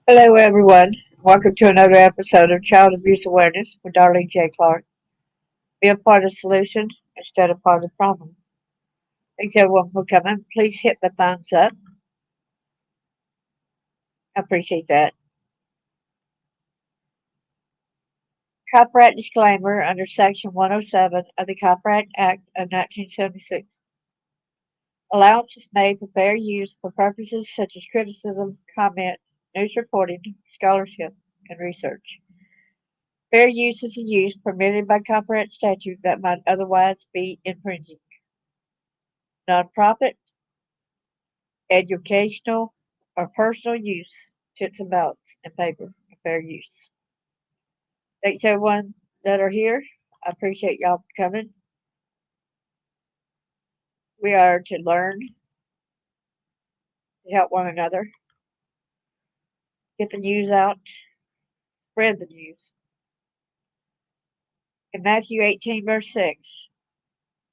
Hello, everyone. Welcome to another episode of Child Abuse Awareness with Darlene J. Clark. Be a part of the solution instead of part of the problem. Thanks, everyone, for coming. Please hit the thumbs up. I appreciate that. Copyright disclaimer under Section 107 of the Copyright Act of 1976. Allowance is made for fair use for purposes such as criticism, comment, news reporting, scholarship, and research. Fair use is a use permitted by copyright statute that might otherwise be infringing. Nonprofit, educational, or personal use, chits and ballots, and paper for fair use. Thanks everyone that are here. I appreciate y'all coming. We are to learn, to help one another, get the news out, spread the news. In Matthew 18, verse 6,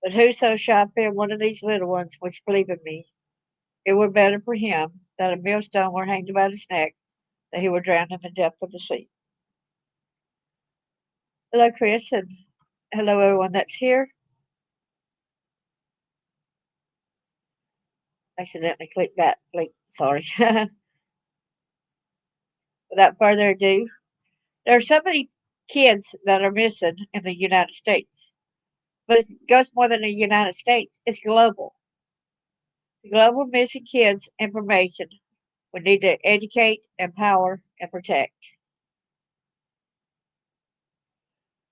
but whoso shall offend one of these little ones which believe in me, it were better for him that a millstone were hanged about his neck, that he were drowned in the depth of the sea. Hello, Chris, and hello, everyone that's here. Accidentally clicked that link, sorry. Without further ado, there are so many kids that are missing in the United States. But it goes more than the United States, it's global. The global missing kids information we need to educate, empower, and protect.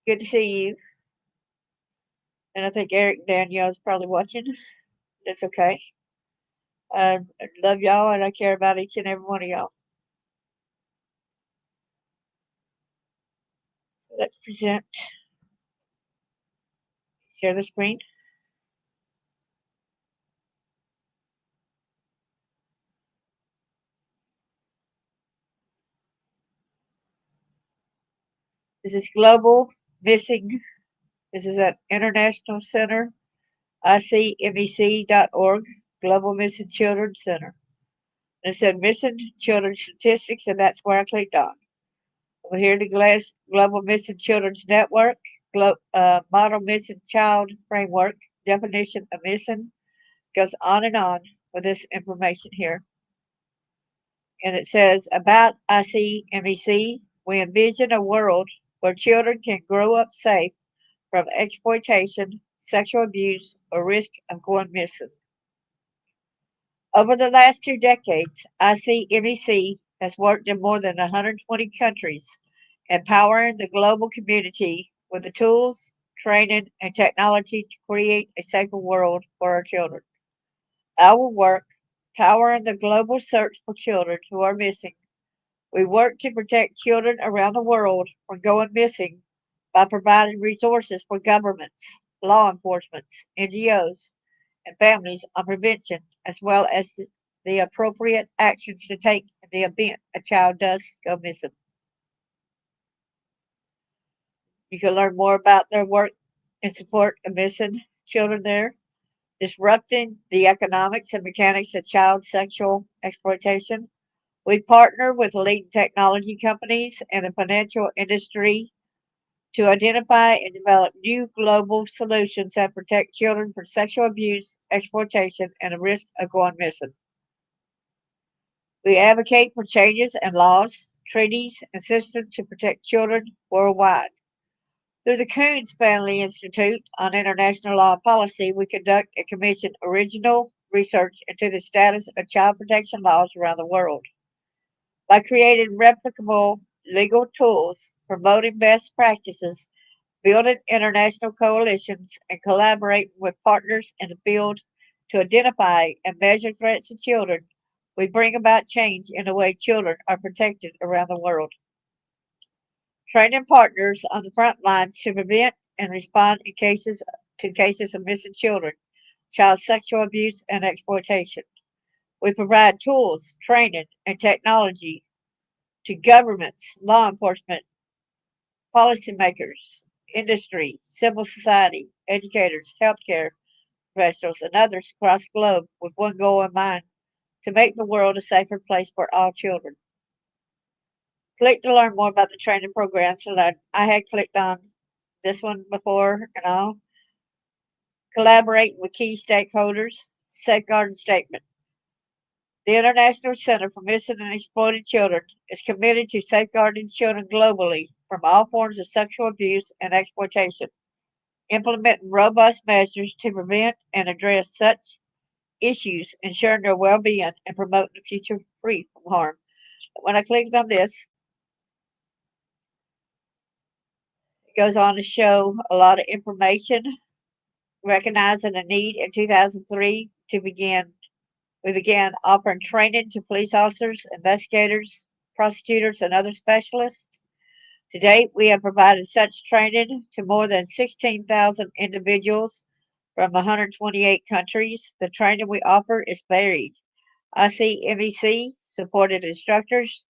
Good to see you. And I think Eric and Danielle is probably watching. That's okay. I love y'all and I care about each and every one of y'all. So let's present. Share the screen. This is Global Missing. This is at International Center, ICMEC.org, Global Missing Children Center. And it said Missing Children Statistics, and that's where I clicked on. Over here, the Global Missing Children's Network, Model Missing Child Framework, definition of missing, goes on with this information here. And it says, about ICMEC, we envision a world where children can grow up safe from exploitation, sexual abuse, or risk of going missing. Over the last 2 decades, ICMEC has worked in more than 120 countries, empowering the global community with the tools, training, and technology to create a safer world for our children. Our work, powering the global search for children who are missing. We work to protect children around the world from going missing by providing resources for governments, law enforcement, NGOs, and families on prevention, as well as the appropriate actions to take in the event a child does go missing. You can learn more about their work in support of missing children there. Disrupting the economics and mechanics of child sexual exploitation. We partner with leading technology companies and the financial industry to identify and develop new global solutions that protect children from sexual abuse, exploitation, and the risk of going missing. We advocate for changes in laws, treaties, and systems to protect children worldwide. Through the Coons Family Institute on International Law and Policy, we conduct and commission original research into the status of child protection laws around the world. By creating replicable legal tools, promoting best practices, building international coalitions, and collaborating with partners in the field to identify and measure threats to children, we bring about change in the way children are protected around the world. Training partners on the front lines to prevent and respond to cases of missing children, child sexual abuse, and exploitation. We provide tools, training, and technology to governments, law enforcement, policymakers, industry, civil society, educators, healthcare professionals, and others across the globe with one goal in mind to make the world a safer place for all children. Click to learn more about the training programs that I had clicked on this one before and all. Collaborate with key stakeholders. Safeguarding statement. The International Center for Missing and Exploited Children is committed to safeguarding children globally from all forms of sexual abuse and exploitation, implementing robust measures to prevent and address such issues, ensuring their well being, and promoting a future free from harm. When I clicked on this, it goes on to show a lot of information, recognizing a need in 2003 we began offering training to police officers, investigators, prosecutors, and other specialists. To date, we have provided such training to more than 16,000 individuals from 128 countries. The training we offer is varied. ICMEC supported instructors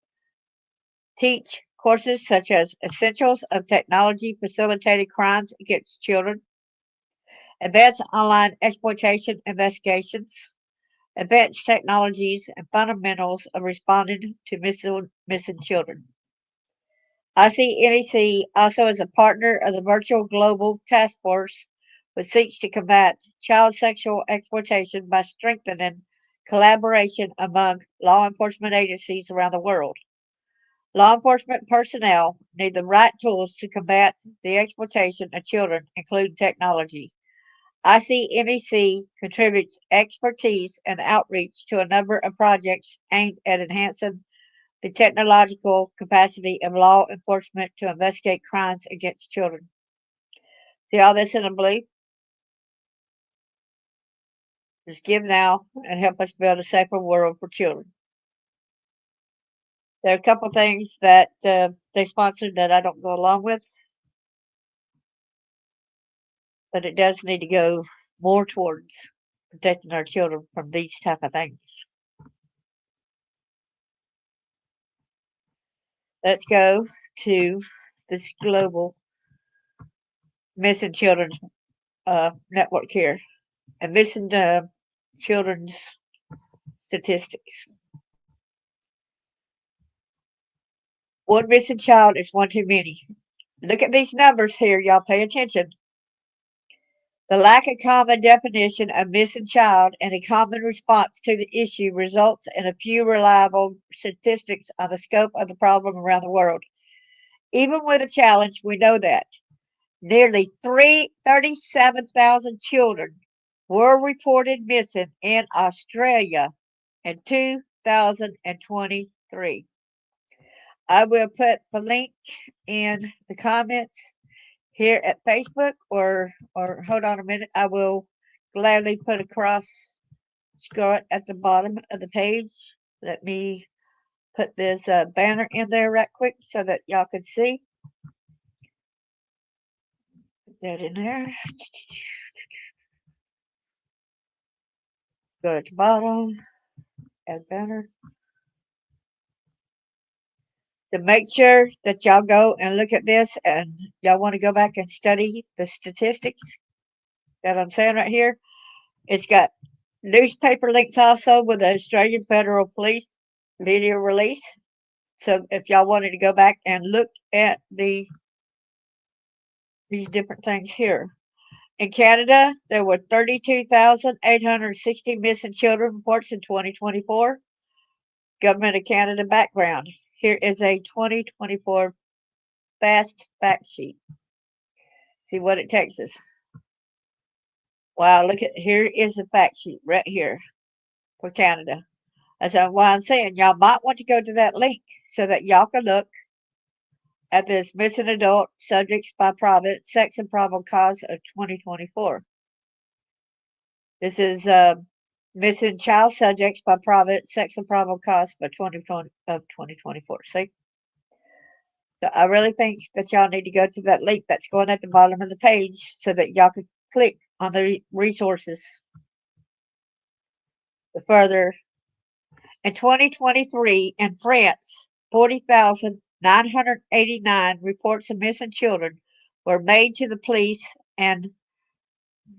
teach courses such as Essentials of Technology Facilitated Crimes Against Children, Advanced Online Exploitation Investigations, Advanced Technologies, and Fundamentals of Responding to Missing Children. ICMEC also is a partner of the Virtual Global Task Force, which seeks to combat child sexual exploitation by strengthening collaboration among law enforcement agencies around the world. Law enforcement personnel need the right tools to combat the exploitation of children, including technology. ICMEC contributes expertise and outreach to a number of projects aimed at enhancing the technological capacity of law enforcement to investigate crimes against children. See all this in a blue? Just give now and help us build a safer world for children. There are a couple things that they sponsored that I don't go along with, but it does need to go more towards protecting our children from these type of things. Let's go to this global missing children's network here and missing children's statistics. One missing child is one too many. Look at these numbers here, y'all pay attention. The lack of common definition of missing child and a common response to the issue results in a few reliable statistics on the scope of the problem around the world. Even with a challenge, we know that nearly 37,000 children were reported missing in Australia in 2023. I will put the link in the comments here at Facebook or hold on a minute. I will gladly put across scroll it at the bottom of the page. Let me put this banner in there right quick so that y'all can see. Put that in there. Go at the bottom, add banner. To make sure that y'all go and look at this and y'all want to go back and study the statistics that I'm saying right here, it's got newspaper links also with the Australian Federal Police video release. So if y'all wanted to go back and look at these different things here. In Canada, there were 32,860 missing children reports in 2024. Government of Canada background. Here is a 2024 fast fact sheet. See what it takes us. Wow, look at here is the fact sheet right here for Canada. That's why I'm saying y'all might want to go to that link so that y'all can look at this missing adult subjects by province, sex, and probable cause of 2024. This is missing child subjects by province, sex, and probable cause by 2024. See? So I really think that y'all need to go to that link that's going at the bottom of the page so that y'all can click on the resources. The further in 2023 in France, 40,989 reports of missing children were made to the police and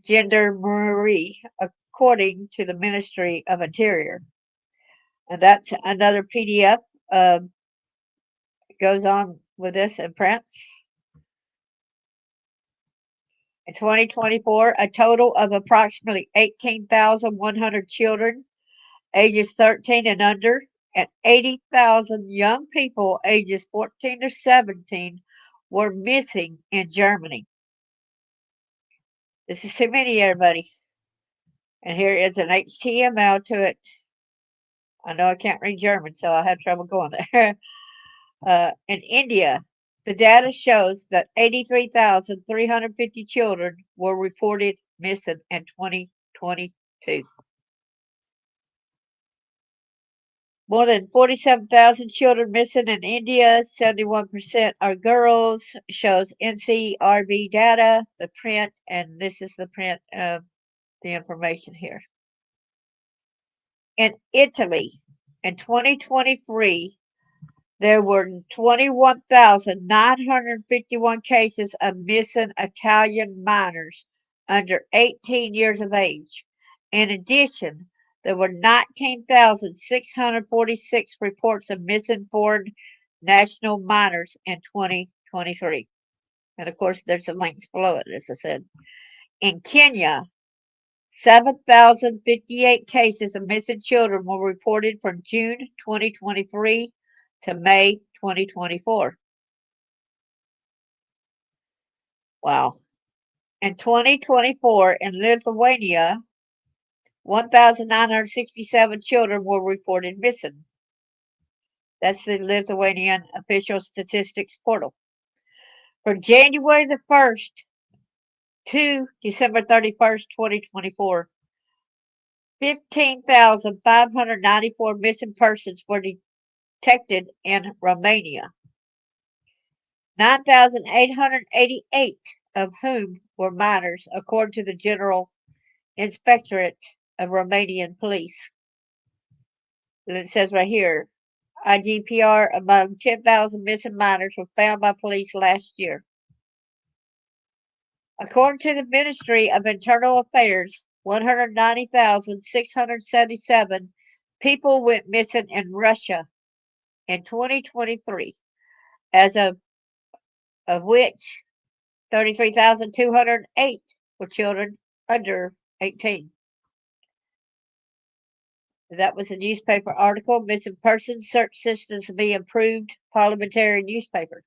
gendarmerie, according to the Ministry of Interior. And that's another PDF. Goes on with this in France. In 2024, a total of approximately 18,100 children ages 13 and under and 80,000 young people ages 14 to 17 were missing in Germany. This is too many, everybody. And here is an HTML to it. I know I can't read German, so I had trouble going there. In India, the data shows that 83,350 children were reported missing in 2022. More than 47,000 children missing in India, 71% are girls, shows NCRB data, the print, and this is the print of the information here. In Italy, in 2023, there were 21,951 cases of missing Italian minors under 18 years of age. In addition, there were 19,646 reports of missing foreign national minors in 2023. And of course, there's some links below it, as I said. In Kenya, 7,058 cases of missing children were reported from June 2023 to May 2024. Wow. In 2024, in Lithuania, 1,967 children were reported missing. That's the Lithuanian official statistics portal. From January the 1st to December 31st, 2024, 15,594 missing persons were detected in Romania. 9,888 of whom were minors, according to the General Inspectorate of Romanian Police. And it says right here, IGPR among 10,000 missing minors were found by police last year. According to the Ministry of Internal Affairs, 190,677 people went missing in Russia in 2023, as of which 33,208 were children under 18. That was a newspaper article, Missing Persons Search Systems to be Improved, parliamentary newspaper.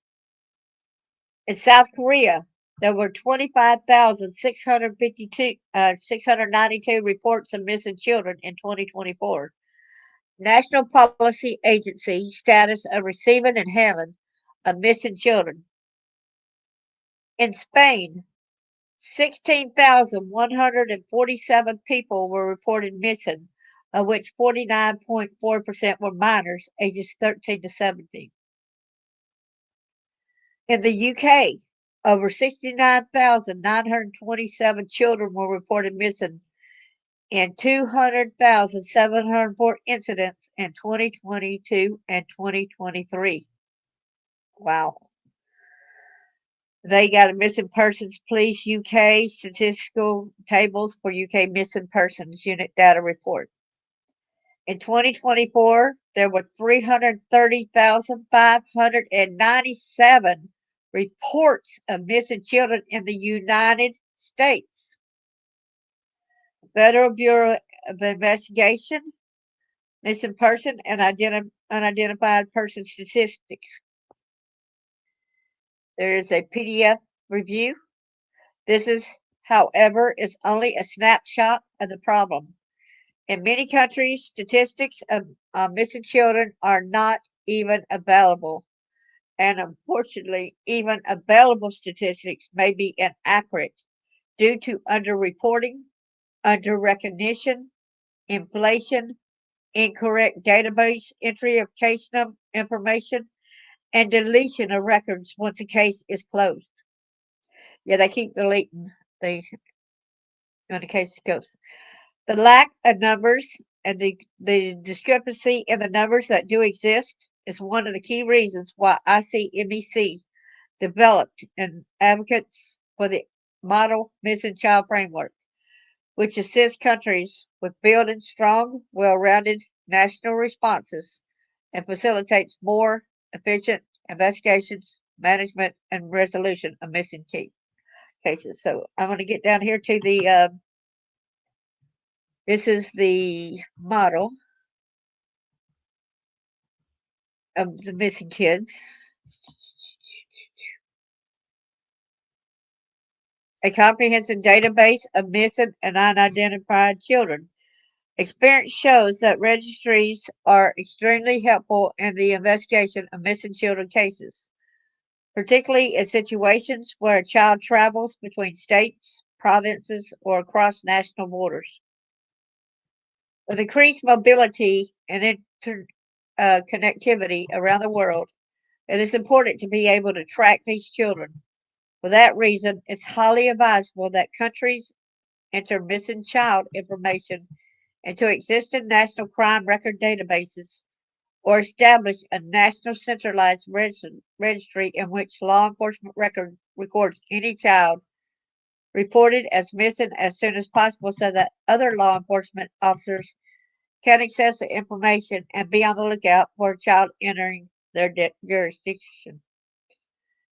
In South Korea, there were 25,692 reports of missing children in 2024. National Policy Agency status of receiving and handling of missing children. In Spain, 16,147 people were reported missing, of which 49.4% were minors ages 13 to 17. In the UK, over 69,927 children were reported missing in 200,704 incidents in 2022 and 2023. Wow. They got a missing persons police UK statistical tables for UK missing persons unit data report. In 2024, there were 330,597 reports of missing children in the United States. Federal Bureau of Investigation missing person and unidentified person statistics. There is a PDF review. This is, however, is only a snapshot of the problem. In many countries, statistics of missing children are not even available. And unfortunately, even available statistics may be inaccurate due to underreporting, underrecognition, inflation, incorrect database entry of case information, and deletion of records once a case is closed. Yeah, they keep deleting the when the case goes. The lack of numbers and the discrepancy in the numbers that do exist is one of the key reasons why ICMEC developed an advocates for the model missing child framework, which assists countries with building strong, well-rounded national responses and facilitates more efficient investigations, management, and resolution of missing cases. So I'm going to get down here to the this is the model of the missing kids. A comprehensive database of missing and unidentified children. Experience shows that registries are extremely helpful in the investigation of missing children cases, particularly in situations where a child travels between states, provinces, or across national borders. With increased mobility and connectivity around the world, it is important to be able to track these children. For that reason, it's highly advisable that countries enter missing child information into existing national crime record databases or establish a national centralized registry in which law enforcement records any child reported as missing as soon as possible so that other law enforcement officers can access the information and be on the lookout for a child entering their jurisdiction.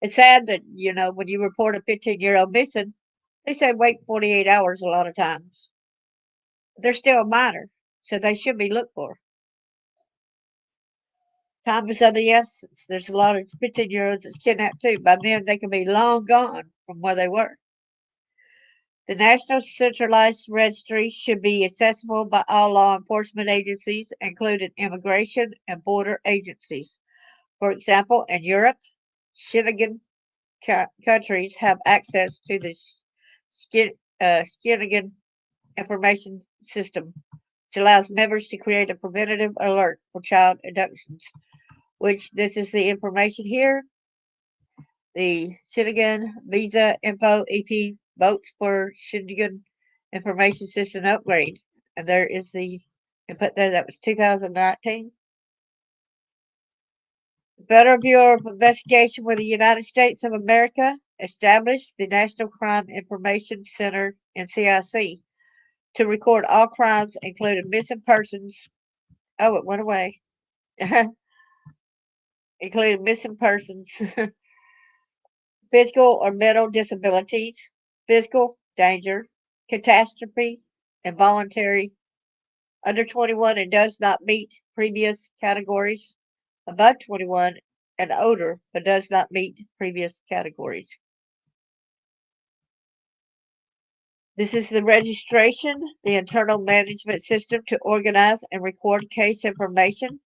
It's sad that, when you report a 15-year-old missing, they say wait 48 hours a lot of times. They're still a minor, so they should be looked for. Time is of the essence. There's a lot of 15-year-olds that's kidnapped too. By then, they can be long gone from where they were. The National Centralized Registry should be accessible by all law enforcement agencies, including immigration and border agencies. For example, in Europe, Schengen countries have access to the Schengen information system, which allows members to create a preventative alert for child abductions, which this is the information here. The Schengen Visa Info EP votes for Schengen Information System upgrade. And there is the input there. That was 2019. The Federal Bureau of Investigation with the United States of America established the National Crime Information Center, NCIC, to record all crimes, including missing persons. Oh, it went away. Including missing persons, physical or mental disabilities, physical danger, catastrophe, involuntary, under 21 and does not meet previous categories, above 21 and older but does not meet previous categories. This is the registration, the internal management system to organize and record case information.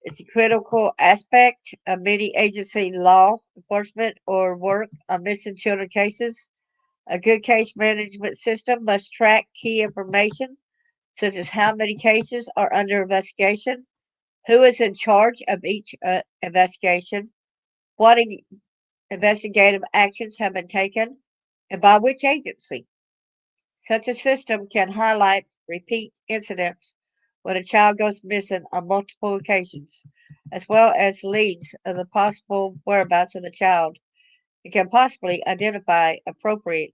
It's a critical aspect of many agency law enforcement or work on missing children cases. A good case management system must track key information, such as how many cases are under investigation, who is in charge of each investigation, what investigative actions have been taken, and by which agency. Such a system can highlight repeat incidents when a child goes missing on multiple occasions, as well as leads of the possible whereabouts of the child. It can possibly identify appropriate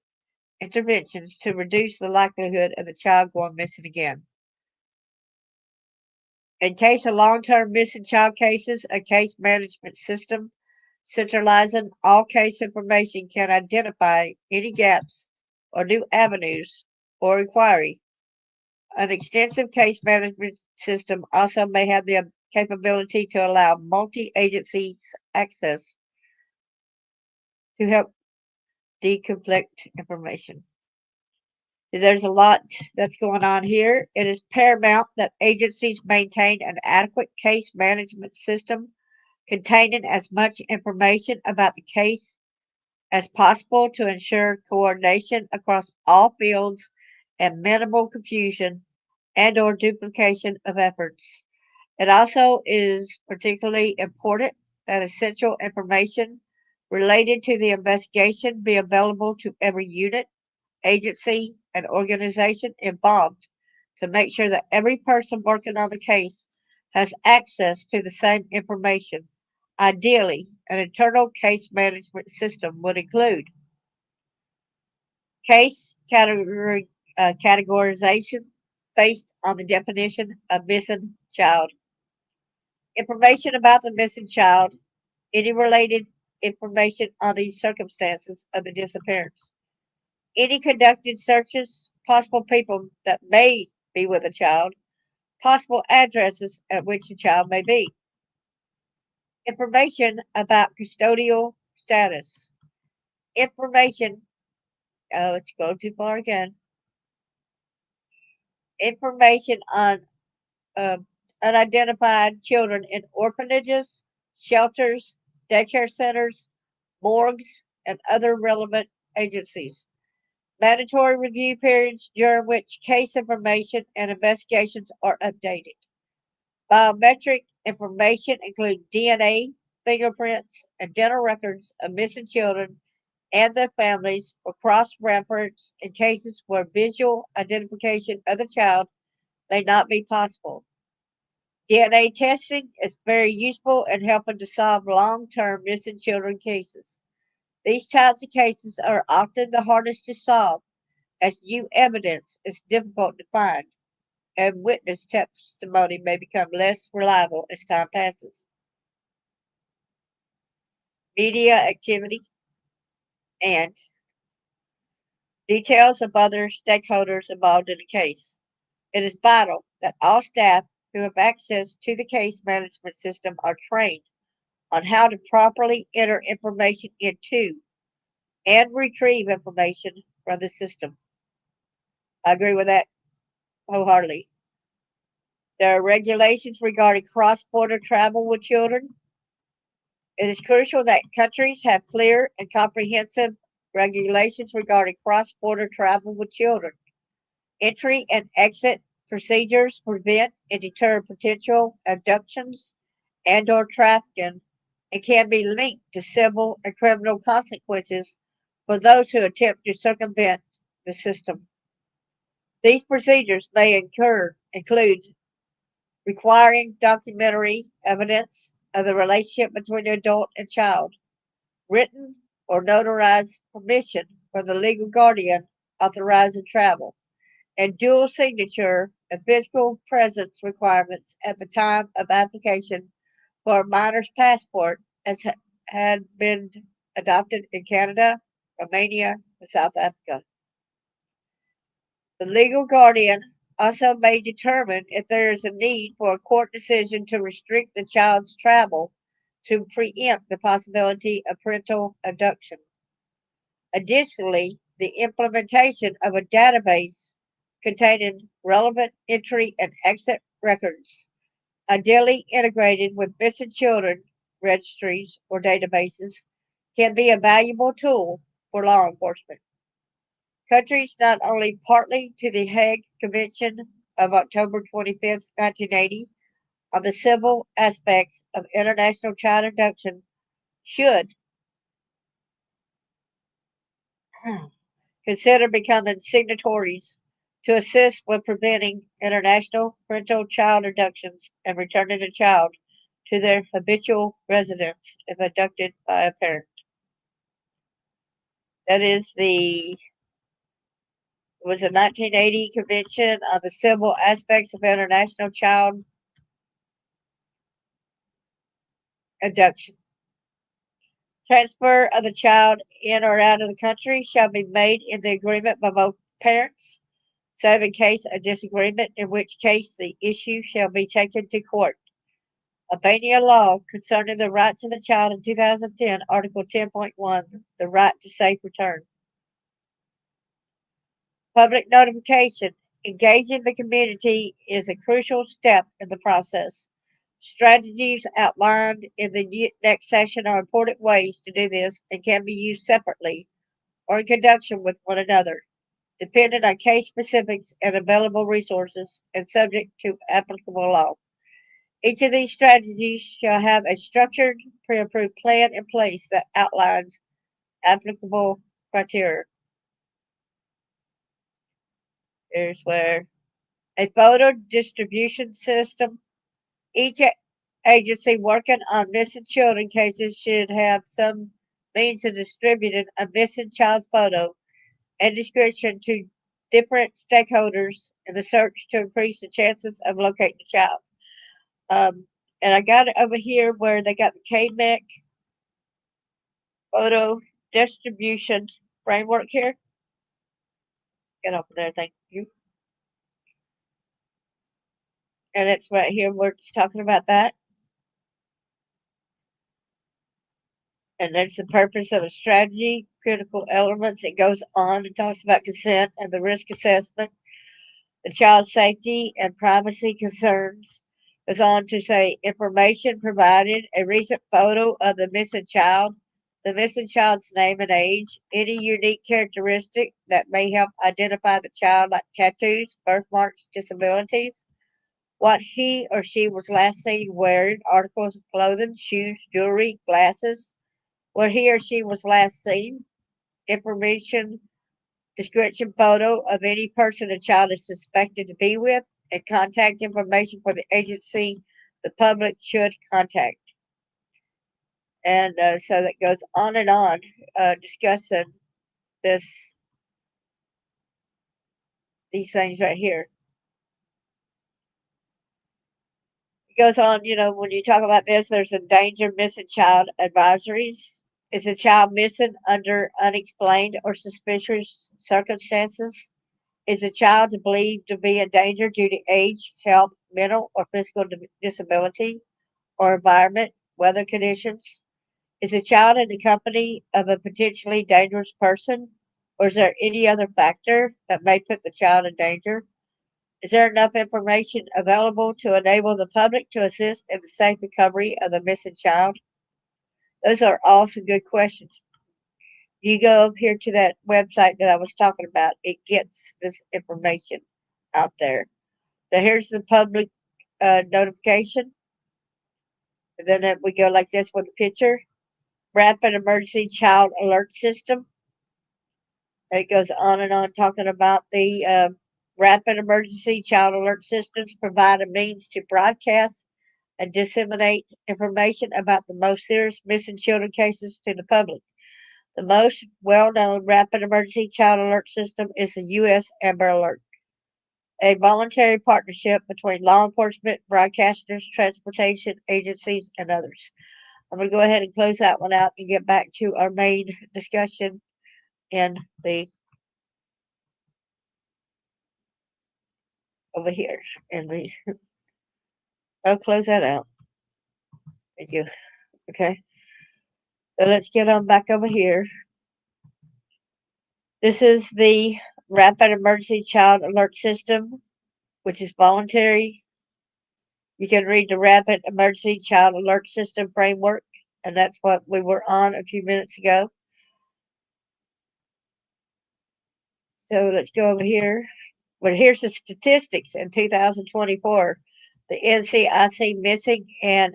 interventions to reduce the likelihood of the child going missing again. In case of long-term missing child cases, a case management system centralizing all case information can identify any gaps or new avenues or inquiry An extensive case management system also may have the capability to allow multi-agencies access to help deconflict information. There's a lot that's going on here. It is paramount that agencies maintain an adequate case management system containing as much information about the case as possible to ensure coordination across all fields and minimal confusion and or duplication of efforts. It also is particularly important that essential information related to the investigation be available to every unit, agency, and organization involved to make sure that every person working on the case has access to the same information. Ideally, an internal case management system would include case categorization based on the definition of missing child, information about the missing child, any related information on the circumstances of the disappearance, any conducted searches, possible people that may be with a child, possible addresses at which the child may be, information about custodial status, information, let's go too far again, information on uh, unidentified children in orphanages, shelters, daycare centers, morgues, and other relevant agencies. Mandatory review periods during which case information and investigations are updated. Biometric information includes DNA, fingerprints, and dental records of missing children and their families for cross reference in cases where visual identification of the child may not be possible. DNA testing is very useful in helping to solve long term missing children cases. These types of cases are often the hardest to solve as new evidence is difficult to find and witness testimony may become less reliable as time passes. Media activity and details of other stakeholders involved in the case. It is vital that all staff who have access to the case management system are trained on how to properly enter information into and retrieve information from the system. I agree with that wholeheartedly. There are regulations regarding cross border travel with children. It is crucial that countries have clear and comprehensive regulations regarding cross border travel with children. Entry and exit procedures prevent and deter potential abductions and or trafficking and can be linked to civil and criminal consequences for those who attempt to circumvent the system. These procedures may include requiring documentary evidence of the relationship between the adult and child, written or notarized permission from the legal guardian authorizing travel, and dual signature and physical presence requirements at the time of application for a minor's passport as had been adopted in Canada, Romania, and South Africa. The legal guardian also may determine if there is a need for a court decision to restrict the child's travel to preempt the possibility of parental abduction. Additionally, the implementation of a database containing relevant entry and exit records, ideally integrated with missing children registries or databases, can be a valuable tool for law enforcement. Countries not only partly to the Hague Convention of October 25th, 1980, on the civil aspects of international child abduction should consider becoming signatories to assist with preventing international parental child abductions and returning a child to their habitual residence if abducted by a parent. That is the was a 1980 convention on the civil aspects of international child abduction. Transfer of the child in or out of the country shall be made in the agreement by both parents. save in case of disagreement, in which case the issue shall be taken to court. Albania law concerning the rights of the child in 2010, Article 10.1, the right to safe return. Public notification. Engaging the community is a crucial step in the process. Strategies outlined in the next session are important ways to do this and can be used separately or in conjunction with one another, depending on case specifics and available resources and subject to applicable law. Each of these strategies shall have a structured, pre-approved plan in place that outlines applicable criteria. Here's where a photo distribution system. Each agency working on missing children cases should have some means of distributing a missing child's photo and description to different stakeholders in the search to increase the chances of locating the child. And I got it over here where they got the KMEC photo distribution framework here. Get over there, thank you. And it's right here. We're just talking about that. And that's the purpose of the strategy, critical elements. It goes on and talks about consent and the risk assessment, the child safety and privacy concerns. Goes on to say information provided, a recent photo of the missing child, the missing child's name and age, any unique characteristic that may help identify the child, like tattoos, birthmarks, disabilities, what he or she was last seen wearing, articles of clothing, shoes, jewelry, glasses, where he or she was last seen, information, description photo of any person the child is suspected to be with, and contact information for the agency the public should contact. And so that goes on, discussing this these things right here. It goes on, when you talk about this, there's endangered missing child advisories. Is a child missing under unexplained or suspicious circumstances? Is a child believed to be in danger due to age, health, mental, or physical disability, or environment, weather conditions? Is a child in the company of a potentially dangerous person, or is there any other factor that may put the child in danger? Is there enough information available to enable the public to assist in the safe recovery of the missing child? Those are all some good questions. You go up here to that website that I was talking about, it gets this information out there. So here's the public notification. And then we go like this with the picture. Rapid Emergency Child Alert System. And it goes on and on talking about the Rapid Emergency Child Alert Systems provide a means to broadcast and disseminate information about the most serious missing children cases to the public. The most well-known Rapid Emergency Child Alert System is the U.S. Amber Alert, a voluntary partnership between law enforcement, broadcasters, transportation agencies, and others. I'm going to go ahead and close that one out and get back to our main discussion in the over here in the. I'll close that out. Thank you. Okay. So let's get on back over here. This is the Rapid Emergency Child Alert System, which is voluntary. You can read the Rapid Emergency Child Alert System framework, and that's what we were on a few minutes ago. So let's go over here. Well, here's the statistics in 2024. The NCIC missing and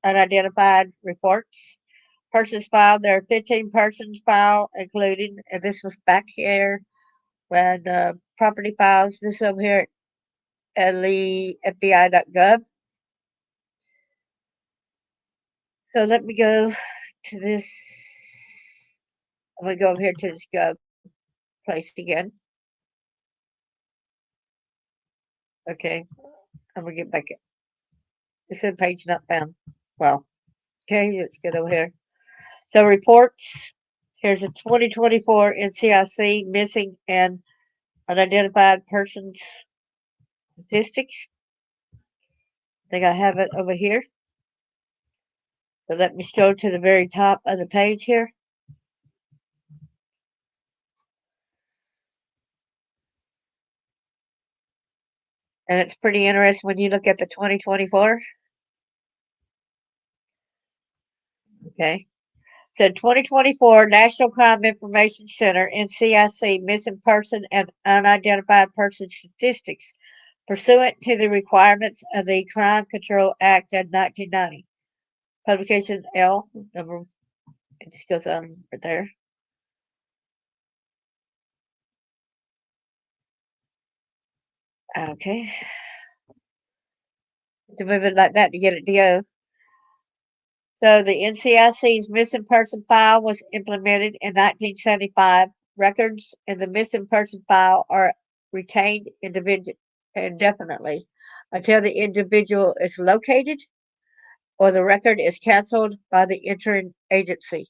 unidentified reports. Persons filed, there are 15 persons filed, including, and this was back here when property files, this over here at the FBI.gov. So let me go to this. I'm going to go over here to this gov place again. Okay, I'm going to get back. It's in page not found. Well, okay, let's get over here. So reports. Here's a 2024 NCIC missing and unidentified persons statistics. I think I have it over here. So let me scroll to the very top of the page here. And it's pretty interesting when you look at the 2024. Okay. So 2024 National Crime Information Center, NCIC, missing person and unidentified person statistics pursuant to the requirements of the Crime Control Act of 1990. Publication L, number, it just goes on right there. Okay. To move it like that to get it to go. So the NCIC's missing person file was implemented in 1975. Records in the missing person file are retained indefinitely until the individual is located or the record is canceled by the entering agency.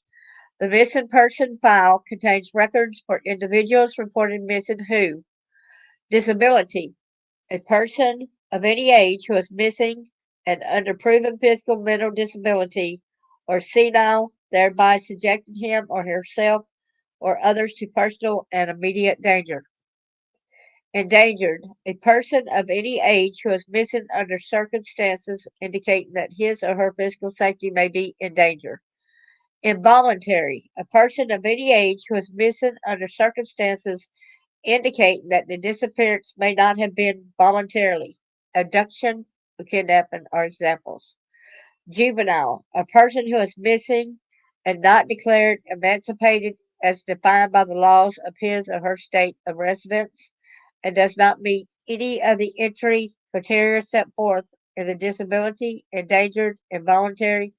The missing person file contains records for individuals reported missing who: disability, a person of any age who is missing and under proven physical mental disability or senile, thereby subjecting him or herself or others to personal and immediate danger. Endangered, a person of any age who is missing under circumstances indicating that his or her physical safety may be in danger. Involuntary, a person of any age who is missing under circumstances indicating that the disappearance may not have been voluntarily. Abduction or kidnapping are examples. Juvenile, a person who is missing and not declared emancipated as defined by the laws of his or her state of residence and does not meet any of the entry criteria set forth in the disability, endangered, involuntary,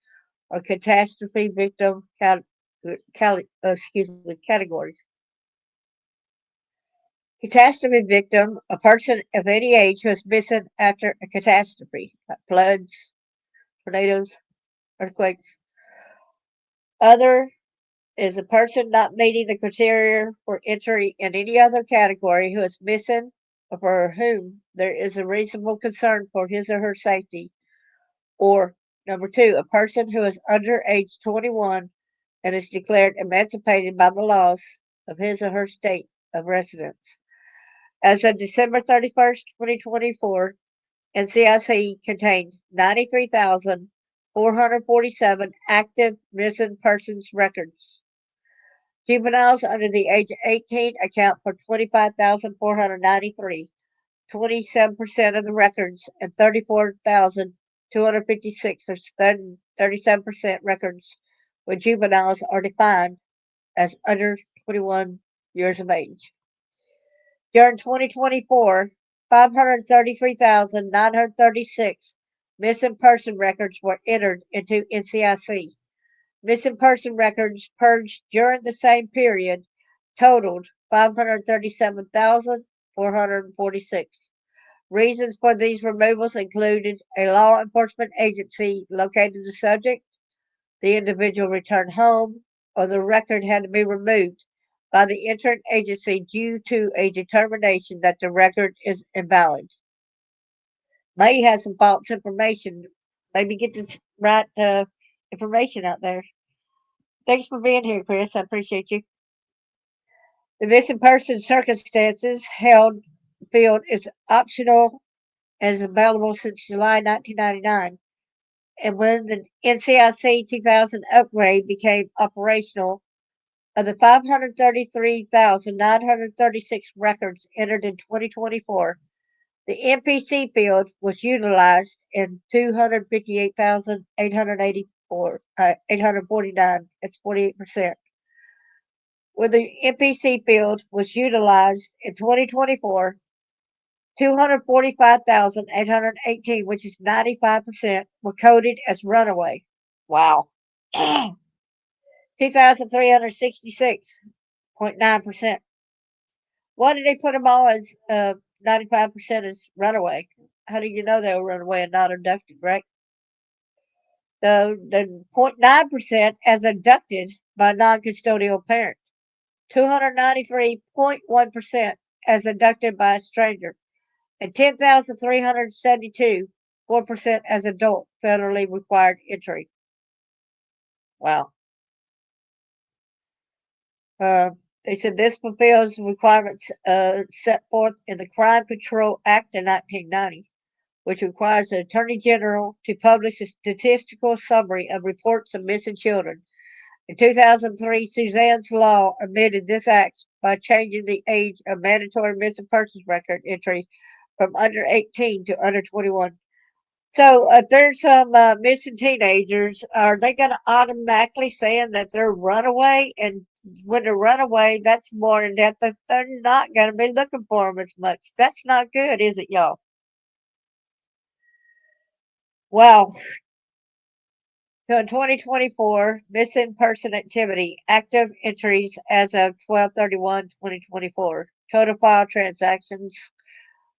or catastrophe victim categories. Catastrophe victim, a person of any age who is missing after a catastrophe, like floods, tornadoes, earthquakes. Other is a person not meeting the criteria for entry in any other category who is missing or for whom there is a reasonable concern for his or her safety. Or number two, a person who is under age 21 and is declared emancipated by the laws of his or her state of residence. As of December 31st, 2024, NCIC contained 93,447 active missing persons records. Juveniles under the age of 18 account for 25,493, 27% of the records, and 34,256, or 37% records with juveniles are defined as under 21 years of age. During 2024, 533,936 missing person records were entered into NCIC. Missing person records purged during the same period totaled 537,446. Reasons for these removals included a law enforcement agency located the subject, the individual returned home, or the record had to be removed by the entering agency due to a determination that the record is invalid. May have some false information. Maybe get this right information out there. Thanks for being here, Chris. I appreciate you. The missing person circumstances held field is optional and is available since July 1999. And when the NCIC 2000 upgrade became operational, of the 533,936 records entered in 2024, the MPC field was utilized in 849. That's 48%. When the MPC field was utilized in 2024, 245,818, which is 95%, were coded as runaway. Wow. 2,366.9%. Why did they put them all as 95% as runaway? How do you know they were runaway and not abducted, right? The 0.9% as abducted by non custodial parents. 293.1% as abducted by a stranger, and 10,372, 4% as adult federally required entry. Wow. They said this fulfills requirements set forth in the Crime Control Act of 1990, which requires the Attorney General to publish a statistical summary of reports of missing children. In 2003, Suzanne's Law amended this act by changing the age of mandatory missing persons record entry from under 18 to under 21. So, if there's some missing teenagers, are they going to automatically saying that they're runaway? And when they're runaway, that's more in depth that they're not going to be looking for them as much. That's not good, is it, y'all? Wow. So in 2024, missing person activity, active entries as of 12/31/2024, total file transactions,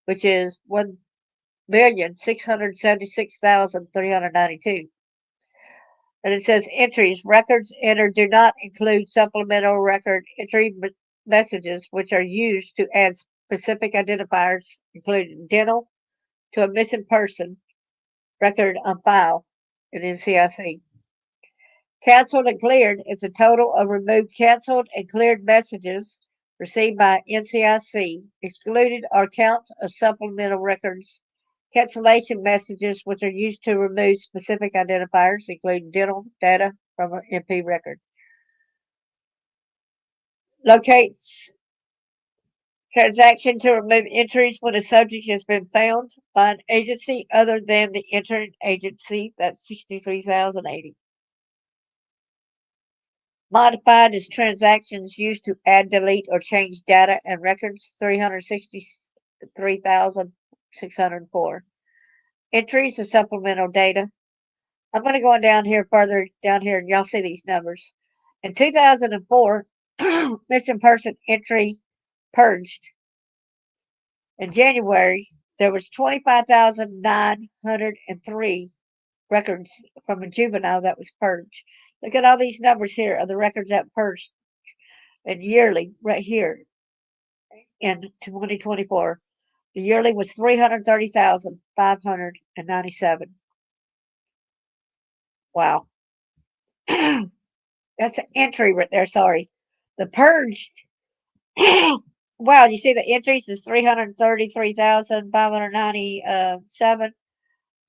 which is 1,676,392. And it says entries, records entered do not include supplemental record entry messages, which are used to add specific identifiers, including dental, to a missing person record on file in NCIC. Canceled and cleared is a total of removed canceled and cleared messages received by NCIC. Excluded are counts of supplemental records, cancellation messages, which are used to remove specific identifiers, including dental data from an MP record. Locates transaction to remove entries when a subject has been found by an agency other than the entering agency. That's 63,080. Modified as transactions used to add, delete, or change data and records, 363,604. Entries of supplemental data. I'm going to go down here further down here, and y'all see these numbers. In 2004, missing person entry purged. In January, there was 25,903 records from a juvenile that was purged. Look at all these numbers here of the records that purged and yearly right here in 2024. The yearly was 330,597. Wow. That's an entry right there. Sorry. The purged. Wow. You see the entries is 333,597.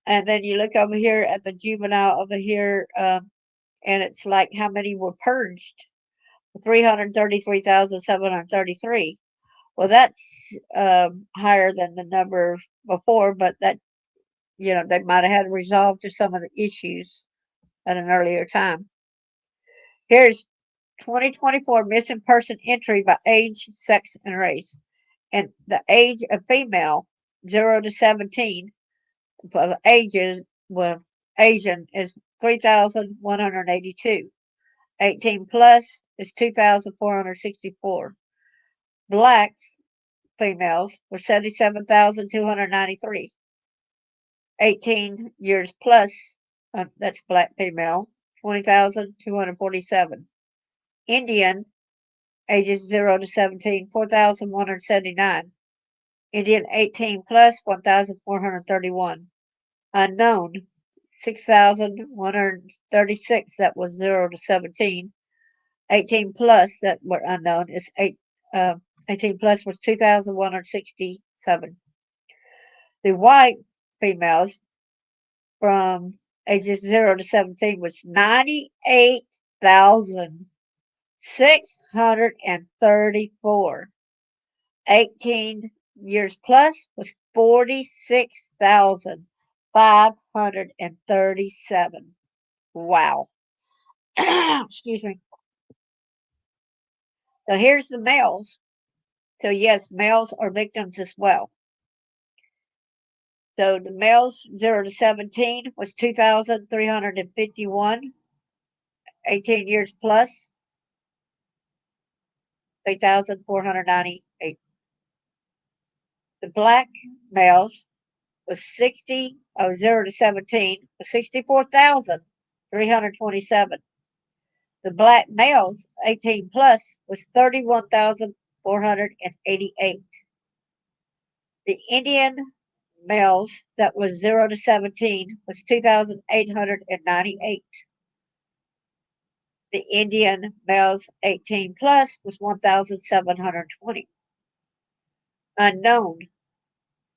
And then you look over here at the juvenile over here, and it's like how many were purged? 333,733. Well, that's higher than the number before, but that, they might have had resolved to some of the issues at an earlier time. Here's 2024 missing person entry by age, sex, and race. And the age of female, 0 to 17, for the ages, well, Asian is 3,182. 18 plus is 2,464. Blacks, females, were 77,293. 18 years plus, that's black female, 20,247. Indian, ages 0 to 17, 4,179. Indian 18 plus, 1,431. Unknown, 6,136, that was 0 to 17. 18 plus that were unknown is 18 plus was 2,167. The white females from ages 0 to 17 was 98,634. 18 years plus was 46,537. Wow. Excuse me. So here's the males. So yes, males are victims as well. So the males 0 to 17 was 2,351. 18 years plus, 3,498. The black males was 0 to 17 was 64,327. The black males 18 plus was 31,488. The Indian males that was 0 to 17 was 2,898. The Indian males 18 plus was 1,720. Unknown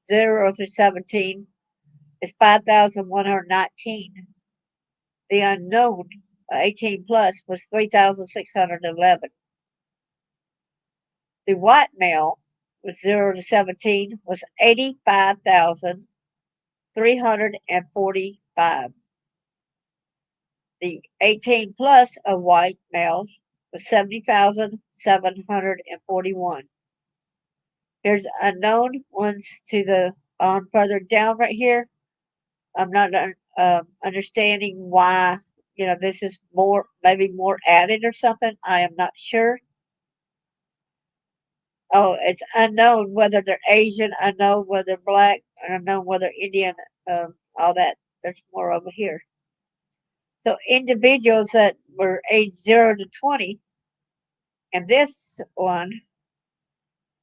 0 through 17 is 5,119. The unknown 18 plus was 3,611. The white male with 0 to 17 was 85,345. The 18 plus of white males was 70,741. Here's unknown ones to the on further down right here. I'm not understanding why, this is more, maybe more added or something. I am not sure. Oh, it's unknown whether they're Asian, unknown whether they're black, unknown whether Indian, all that. There's more over here. So individuals that were age 0 to 20, and this one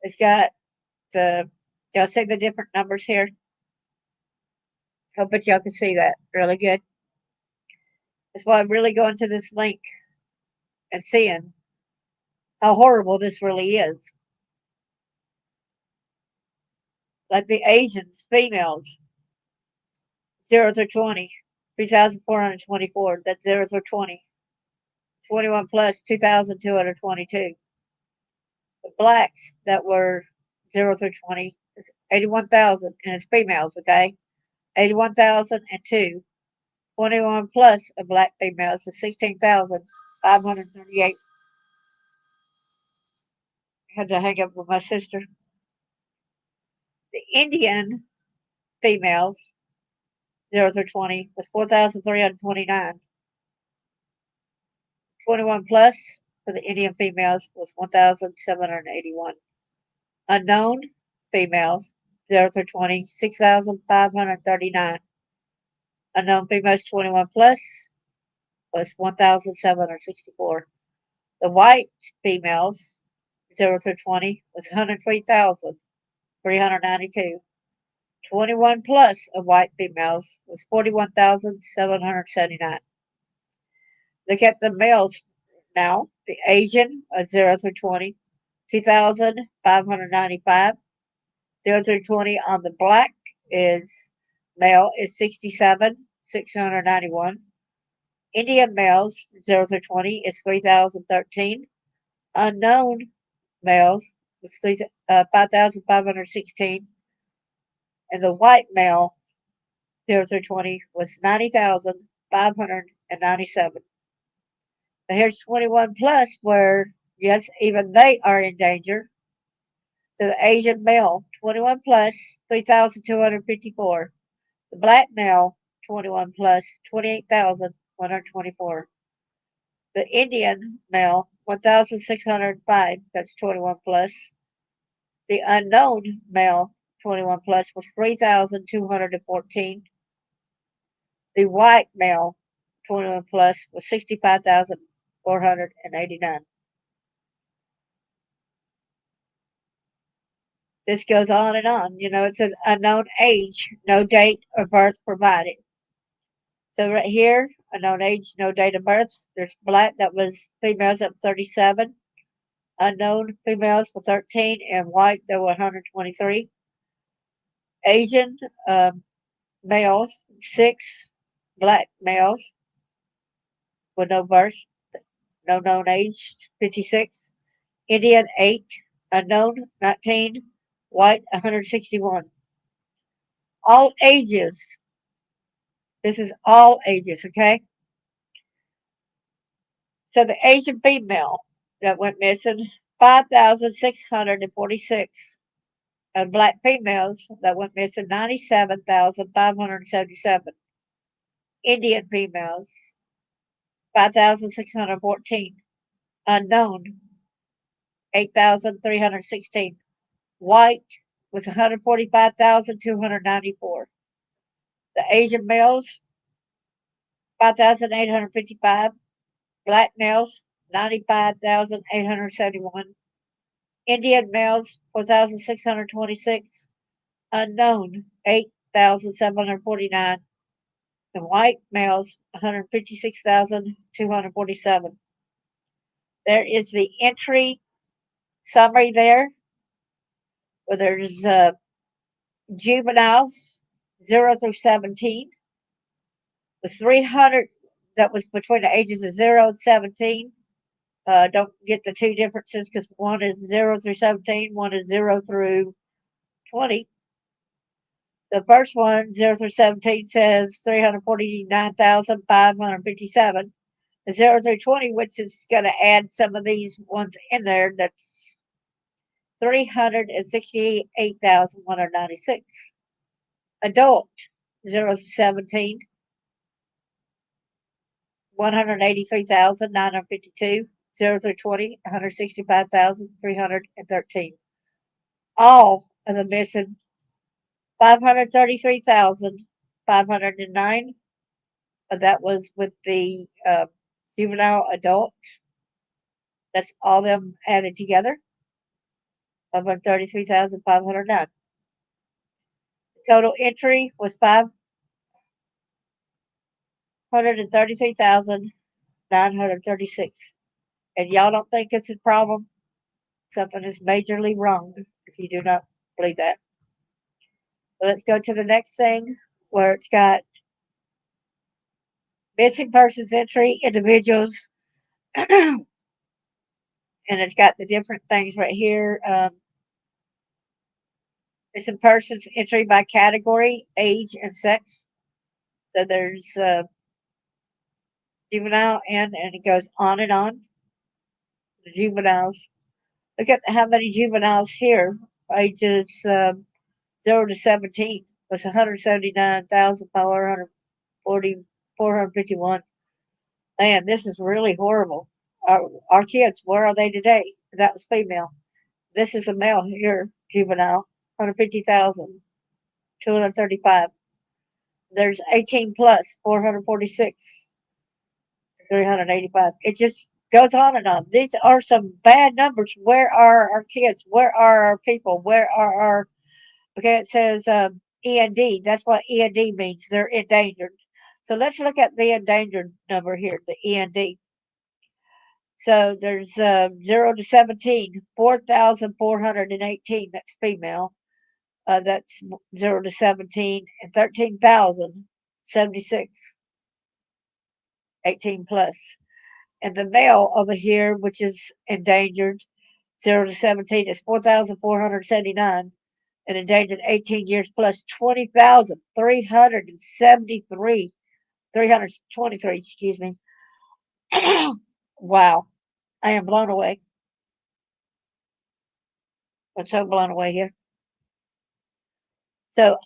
has got the, y'all see the different numbers here? Hope that y'all can see that really good. That's why I'm really going to this link and seeing how horrible this really is. Like the Asians, females, 0 through 20, 3,424. That's 0 through 20. 21 plus, 2,222. The blacks that were 0 through 20 is 81,000, and it's females, okay? 81,002. 21 plus of black females is 16,538. I had to hang up with my sister. The Indian females, 0 through 20, was 4,329. 21 plus for the Indian females was 1,781. Unknown females, 0 through 20, 6,539. Unknown females 21 plus was 1,764. The white females, 0 through 20, was 103,392. 21 plus of white females was 41,779. Look at the males now. The Asian, 0 through 20, 2,595. 0 through 20 on the black is male is 67,691. Indian males 0 through 20 is 3,013. Unknown males is 5,516. And the white male 0 through 20 was 90,597. But here's 21 plus where, yes, even they are in danger. So the Asian male 21 plus 3,254. The black male 21 plus 28,124. The Indian male 1,605. That's 21 plus. The unknown male 21 plus was 3,214. The white male 21 plus was 65,489. This goes on and on. It says unknown age, no date of birth provided. So right here, unknown age, no date of birth. There's black that was females up 37, unknown females for 13, and white there were 123. Asian males 6, black males with no birth, no known age 56. Indian 8, unknown 19, white 161. All ages. This is all ages, okay? So the Asian female that went missing, 5,646. And black females that went missing, 97,577. Indian females, 5,614. Unknown, 8,316. White was 145,294. The Asian males, 5,855. Black males, 95,871. Indian males, 4,626. unknown, 8,749. And white males, 156,247. There is the entry summary there, where there's juveniles, 0 through 17. The 300 that was between the ages of 0 and 17. Don't get the two differences because one is 0 through 17, one is 0 through 20. The first one, 0 through 17, says 349,557. The 0 through 20, which is going to add some of these ones in there, that's 368,196. Adult, 0 through 17, 183,952. 0 through 20, 165,313. All of the missing, 533,509. That was with the juvenile adult. That's all them added together. 533,509. Total entry was 533,936. And y'all don't think it's a problem? Something is majorly wrong if you do not believe that. So let's go to the next thing where it's got missing persons entry, individuals, and it's got the different things right here. Missing persons entry by category, age, and sex. So there's juvenile and it goes on and on. The juveniles. Look at how many juveniles here. Ages 0 to 17 was 179,451. Man, this is really horrible. Our kids, where are they today? That was female. This is a male here, juvenile, 150,235. There's 18 plus, 446, 385. It just goes on and on. These are some bad numbers. Where are our kids? Where are our people? Where are our. Okay, it says END. That's what END means. They're endangered. So let's look at the endangered number here, the END. So there's 0 to 17, 4,418. That's female. That's 0 to 17, and 13,076, 18 plus. And the male over here, which is endangered, 0 to 17, is 4,479, and endangered 18 years plus 20,373, 323, excuse me. Wow. I am blown away. I'm so blown away here. So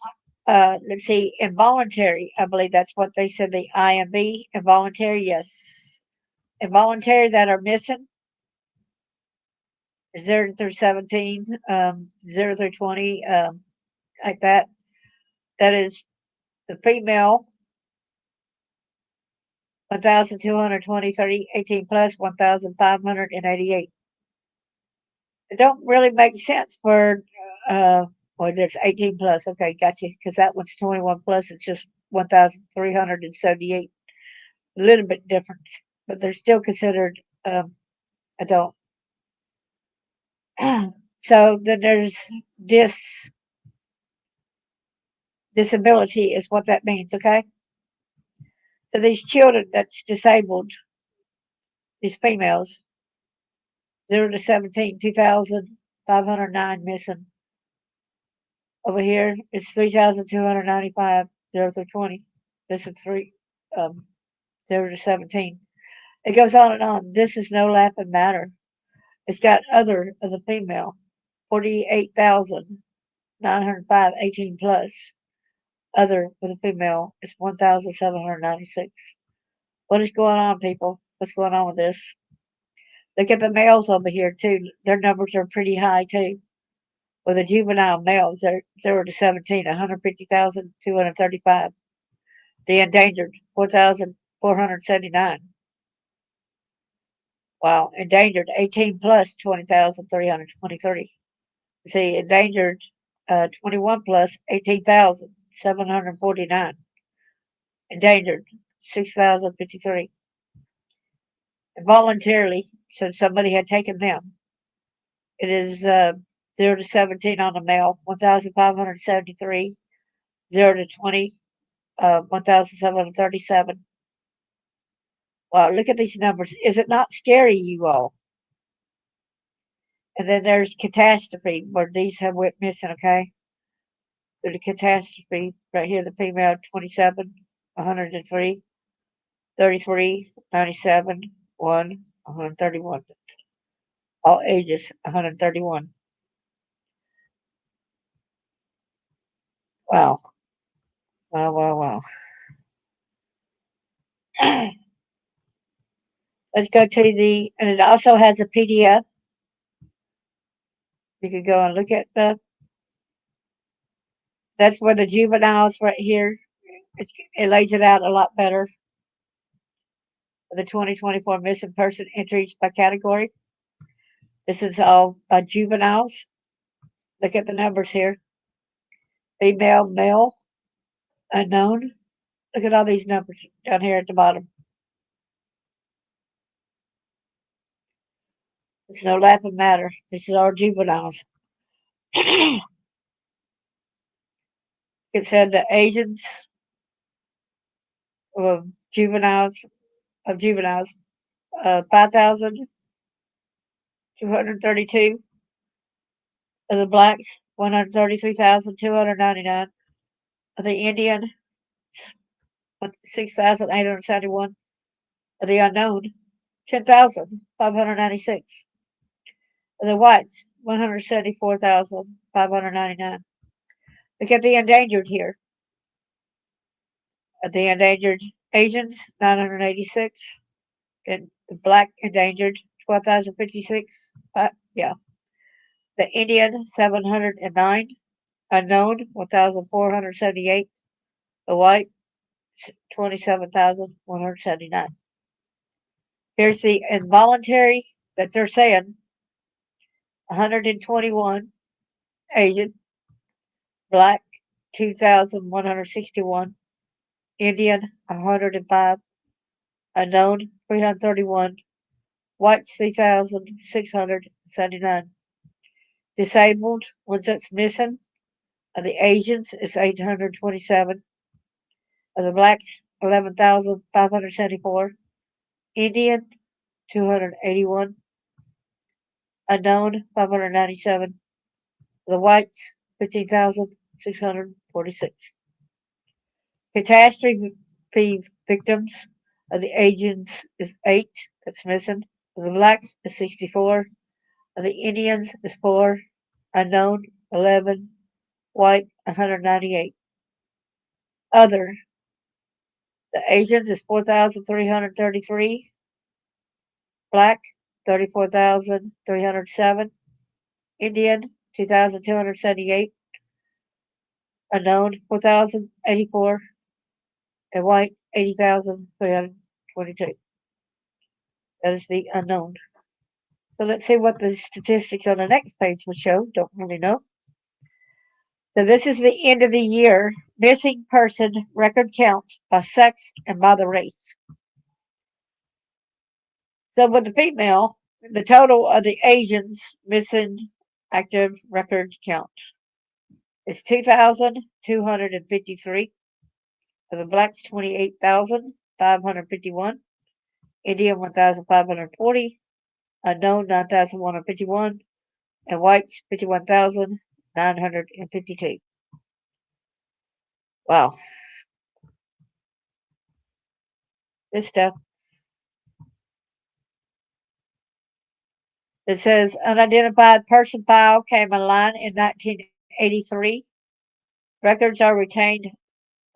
let's see, involuntary. I believe that's what they said, the IMB. Involuntary, yes. Involuntary that are missing, 0 through 17, 0 through 20, like that. That is the female, 1,220, 30, 18 plus, 1,588. It don't really make sense for, well, there's 18 plus. Okay, gotcha. Because that one's 21 plus. It's just 1,378. A little bit different, but they're still considered adult. So then there's disability is what that means, okay? So these children that's disabled, these females, 0 to 17, 2,509 missing. Over here, it's 3,295, 0 through 20. This is 0 to 17. It goes on and on. This is no laughing matter. It's got other of the female, 48,905, 18 plus. Other with a female is 1,796. What is going on, people? What's going on with this? Look at the males over here, too. Their numbers are pretty high, too. With the juvenile males, they're 0 to 17, 150,235. The endangered, 4,479. Wow. Endangered, 18 plus, 20,323. See, endangered 21 plus 18,749. Endangered 6,053. Voluntarily, so somebody had taken them. It is 0 to 17 on the male, 1,573. 0 to 20, 1,737. Wow, look at these numbers. Is it not scary, you all? And then there's catastrophe, where these have went missing, okay? So the catastrophe, right here, the female, 27, 103, 33, 97, 1, 131. All ages, 131. Wow. Wow, wow, wow. Let's go to and it also has a PDF. You can go and look at that's where the juveniles right here, it lays it out a lot better. The 2024 missing person entries by category. This is all juveniles. Look at the numbers here. Female, male, unknown. Look at all these numbers down here at the bottom. It's no laughing matter. This is our juveniles. It said the agents of juveniles 5,232 of the blacks, 133,299 of the Indian, 6,871 of the unknown, 10,596 of the whites, 174,599. Look at the endangered here. The endangered Asians, 986. And the black endangered, 12,056. Yeah. The Indian, 709. Unknown, 1,478. The white, 27,179. Here's the involuntary that they're saying 121 Asian, black 2,161, Indian 105, unknown 331, whites 3,679. Disabled, ones that's missing, of the Asians is 827, of the blacks 11,574, Indian 281, unknown 597, the whites 15,646. Catastrophe victims of the Asians is 8, that's missing. Of the blacks is 64. Of the Indians is 4. Unknown 11. White 198. Other, the Asians is 4,333. Black 34,307. Indian 2,278. Unknown 4,084. And white 80,322. That is the unknown. So let's see what the statistics on the next page will show. Don't really know. So this is the end of the year missing person record count by sex and by the race. So with the female, the total of the Asians missing active record count is 2,253. For the blacks, 28,551. Indian, 1,540. Unknown, 9,151. And whites, 51,952. Wow. This stuff. It says unidentified person file came online in 1983. Records are retained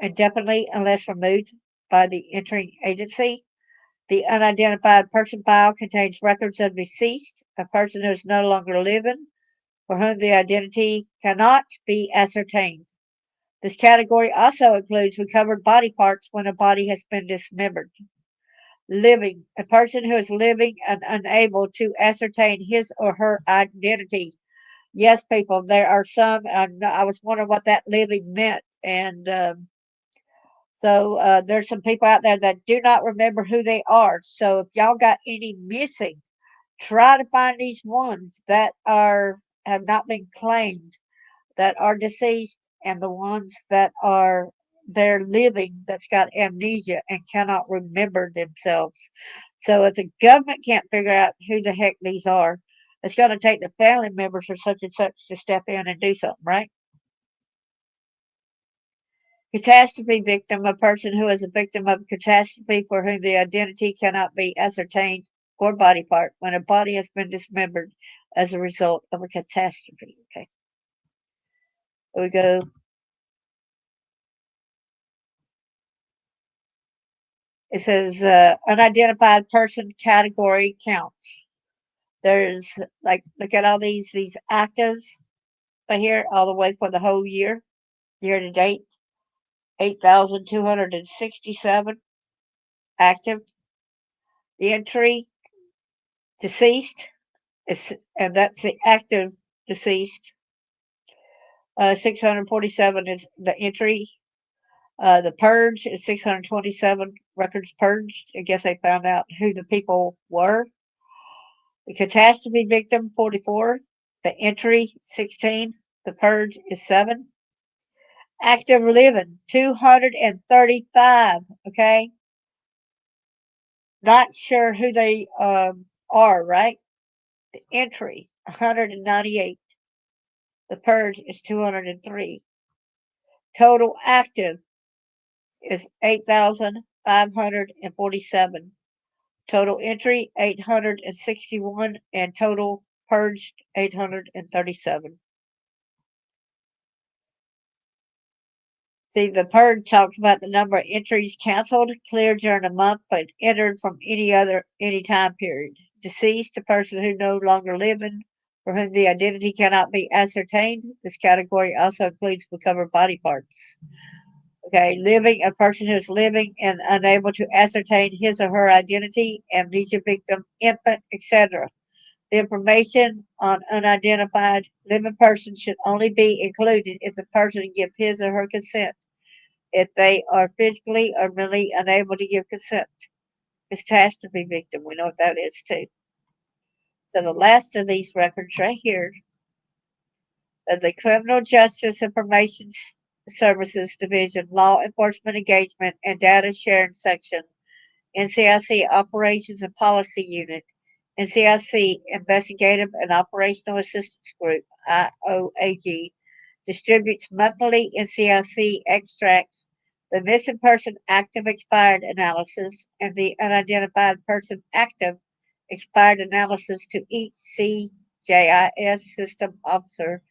indefinitely unless removed by the entering agency. The unidentified person file contains records of deceased, a person who is no longer living, for whom the identity cannot be ascertained. This category also includes recovered body parts when a body has been dismembered. Living, a person who is living and unable to ascertain his or her identity. Yes, people, there are some. I was wondering what that living meant, and there's some people out there that do not remember who they are. So if y'all got any missing, try to find these ones that are have not been claimed, that are deceased, and the ones that are they're living that's got amnesia and cannot remember themselves. So if the government can't figure out who the heck these are, it's going to take the family members or such and such to step in and do something, right? Catastrophe victim, a person who is a victim of a catastrophe for whom the identity cannot be ascertained or body part when a body has been dismembered as a result of a catastrophe. Okay, here we go. It says unidentified person category counts. There's like look at all these actives right here, all the way for the whole year to date, 8,267 active. The entry deceased is, and that's the active deceased. 647 is the entry. The purge is 627 records purged. I guess they found out who the people were. The catastrophe victim, 44. The entry, 16. The purge is 7. Active living, 235. Okay. Not sure who they are, right? The entry, 198. The purge is 203. Total active is 8,547. Total entry, 861. And total purged, 837. See, the purge talks about the number of entries canceled, cleared during a month, but entered from any time period. Deceased, a person who no longer living, for whom the identity cannot be ascertained. This category also includes recovered body parts. Okay, living, a person who is living and unable to ascertain his or her identity, amnesia victim, infant, etc. The information on unidentified living person should only be included if the person gives his or her consent. If they are physically or mentally unable to give consent, catastrophe victim, we know what that is too. So the last of these records right here of the Criminal Justice Information Services Division Law Enforcement Engagement and Data Sharing Section, NCIC Operations and Policy Unit, NCIC Investigative and Operational Assistance Group, IOAG, distributes monthly NCIC extracts, the missing person active expired analysis, and the unidentified person active expired analysis to each CJIS system officer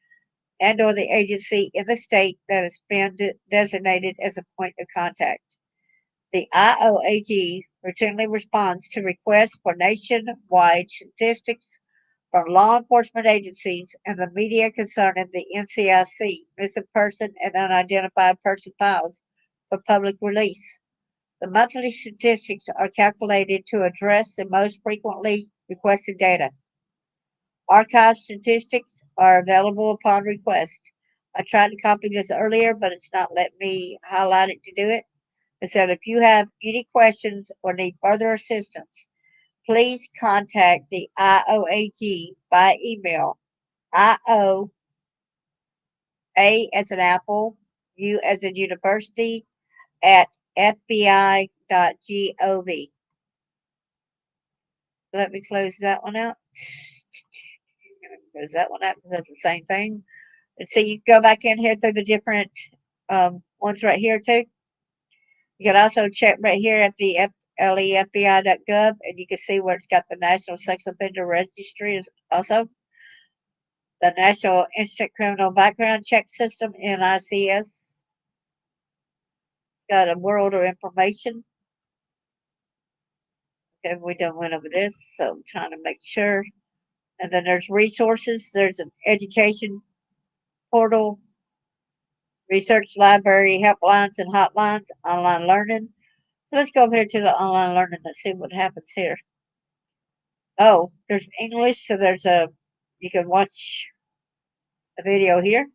and or the agency in the state that has been designated as a point of contact. The IOAG routinely responds to requests for nationwide statistics from law enforcement agencies and the media concerning the NCIC missing person and unidentified person files for public release. The monthly statistics are calculated to address the most frequently requested data. Archive statistics are available upon request. I tried to copy this earlier, but it's not letting me highlight it to do it. It said if you have any questions or need further assistance, please contact the IOAG by email IOA as an apple, U as in university, at FBI.gov. Let me close that one out. Close that one out because that's the same thing. And so you go back in here through the different ones right here too. You can also check right here at the lefbi.gov and you can see where it's got the National Sex Offender Registry is also the National Instant Criminal Background Check System, NICS. Got a world of information. Okay, we done went over this, so I'm trying to make sure. And then there's resources. There's an education portal, research library, helplines and hotlines, online learning. Let's go over here to the online learning and see what happens here. Oh, there's English, so there's a you can watch the video here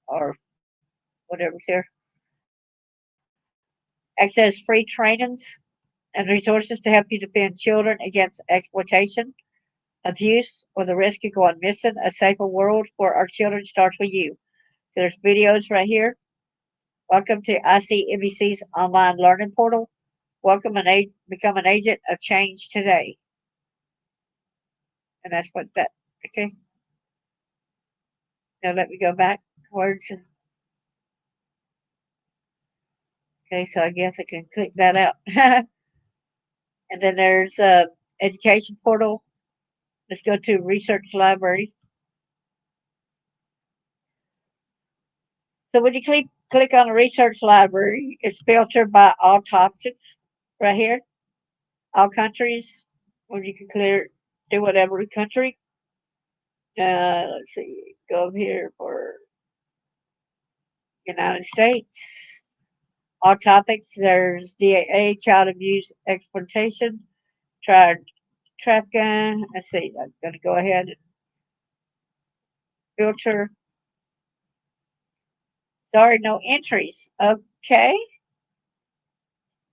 or whatever's here. Access free trainings and resources to help you defend children against exploitation, abuse, or the risk of going missing. A safer world for our children starts with you. There's videos right here. Welcome to ICMBC's online learning portal. Welcome and become an agent of change today. And that's what that, okay. Now let me go backwards. Okay, so I guess I can click that out. And then there's education portal. Let's go to research library. So when you click on the research library, it's filtered by all topics right here, all countries. When you can do whatever country. Let's see, go over here for United States. All topics. There's DAA, child abuse, exploitation, child trafficking. Let's see. I'm going to go ahead and filter. Sorry, no entries. Okay.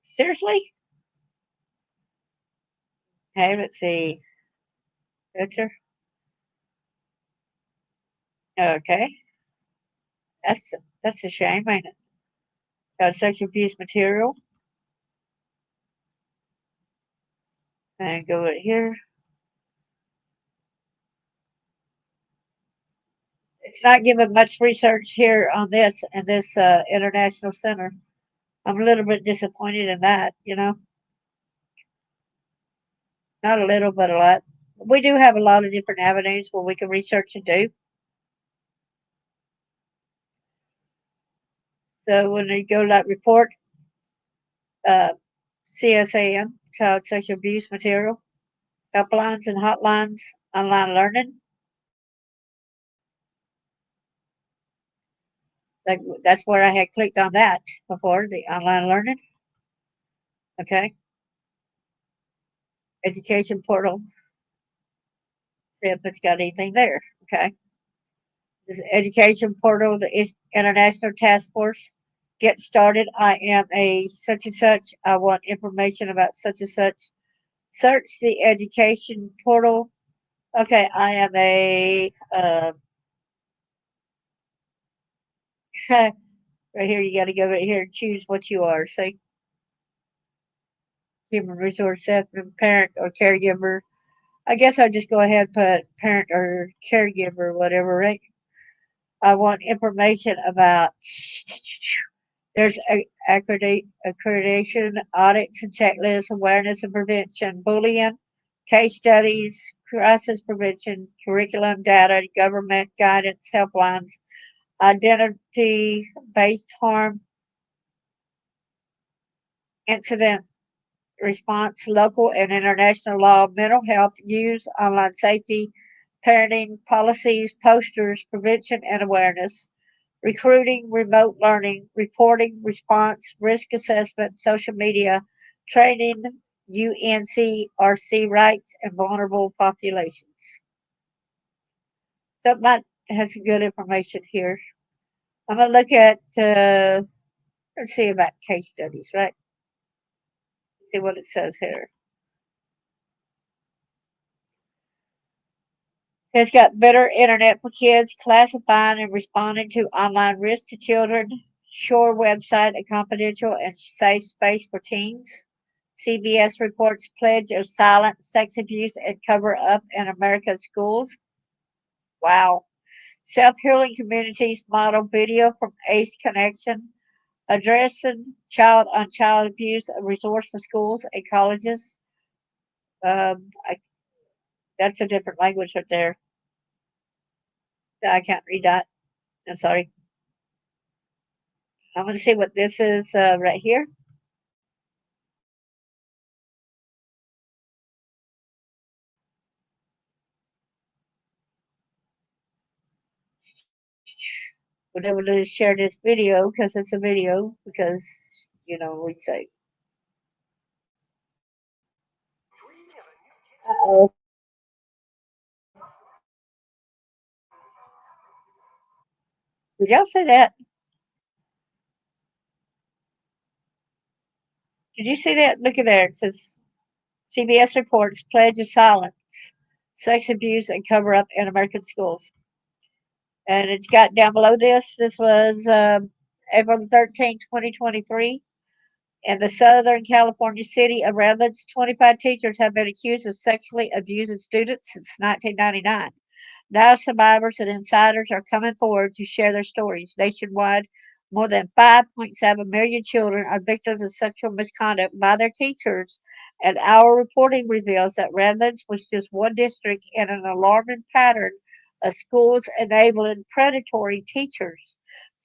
Seriously? Okay, let's see. Filter. Okay. That's that's a shame, ain't it? Got sexual abuse material. And go right here. It's not giving much research here on this in this international center. I'm a little bit disappointed in that, Not a little, but a lot. We do have a lot of different avenues where we can research and do. So when you go to that report, uh, CSAM, child sexual abuse material, helplines and hotlines, online learning. That's where I had clicked on that before, the online learning. Okay. Education portal. See if it's got anything there. Okay. This is education portal, the International Task Force. Get started. I am a such and such. I want information about such and such. Search the education portal. Okay, I am a right here. You got to go right here and choose what you are. Say human resource assessment, parent or caregiver. I guess I'll just go ahead and put parent or caregiver, whatever, right? I want information about. There's accreditation, audits and checklists, awareness and prevention, bullying, case studies, crisis prevention, curriculum data, government guidance, helplines, identity based harm, incident response, local and international law, mental health, use, online safety, parenting, policies, posters, prevention and awareness, recruiting, remote learning, reporting, response, risk assessment, social media, training, UNCRC rights, and vulnerable populations. That might has some good information here. I'm going to look at, let's see about case studies, right? See what it says here. It's got better internet for kids, classifying and responding to online risk to children, Shore website, a confidential and safe space for teens. CBS reports pledge of silent sex abuse and cover up in America's schools. Wow. Self healing communities model video from ACE Connection addressing child on child abuse, a resource for schools and colleges. I, that's a different language right there. I can't read that. I'm sorry. I'm going to see what this is right here. We're able to share this video because it's a video because, we say, uh-oh. Did y'all see that? Did you see that? Look at there. It says CBS reports pledge of silence, sex abuse and cover up in American schools. And it's got down below this. This was April the 13th, 2023. In the Southern California city of Redlands, 25 teachers have been accused of sexually abusing students since 1999. Now survivors and insiders are coming forward to share their stories. Nationwide, more than 5.7 million children are victims of sexual misconduct by their teachers, and our reporting reveals that Redlands was just one district in an alarming pattern of schools enabling predatory teachers.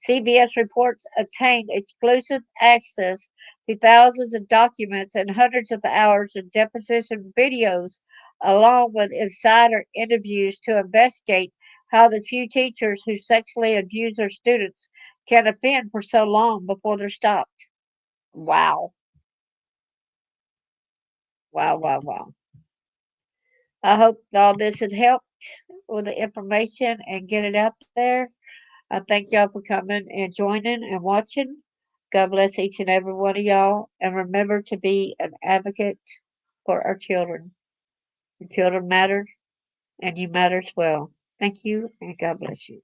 CBS reports obtained exclusive access to thousands of documents and hundreds of hours of deposition videos along with insider interviews to investigate how the few teachers who sexually abuse their students can offend for so long before they're stopped. Wow. Wow, wow, wow. I hope all this had helped with the information and get it out there. I thank y'all for coming and joining and watching. God bless each and every one of y'all. And remember to be an advocate for our children. Your children matter and you matter as well. Thank you and God bless you.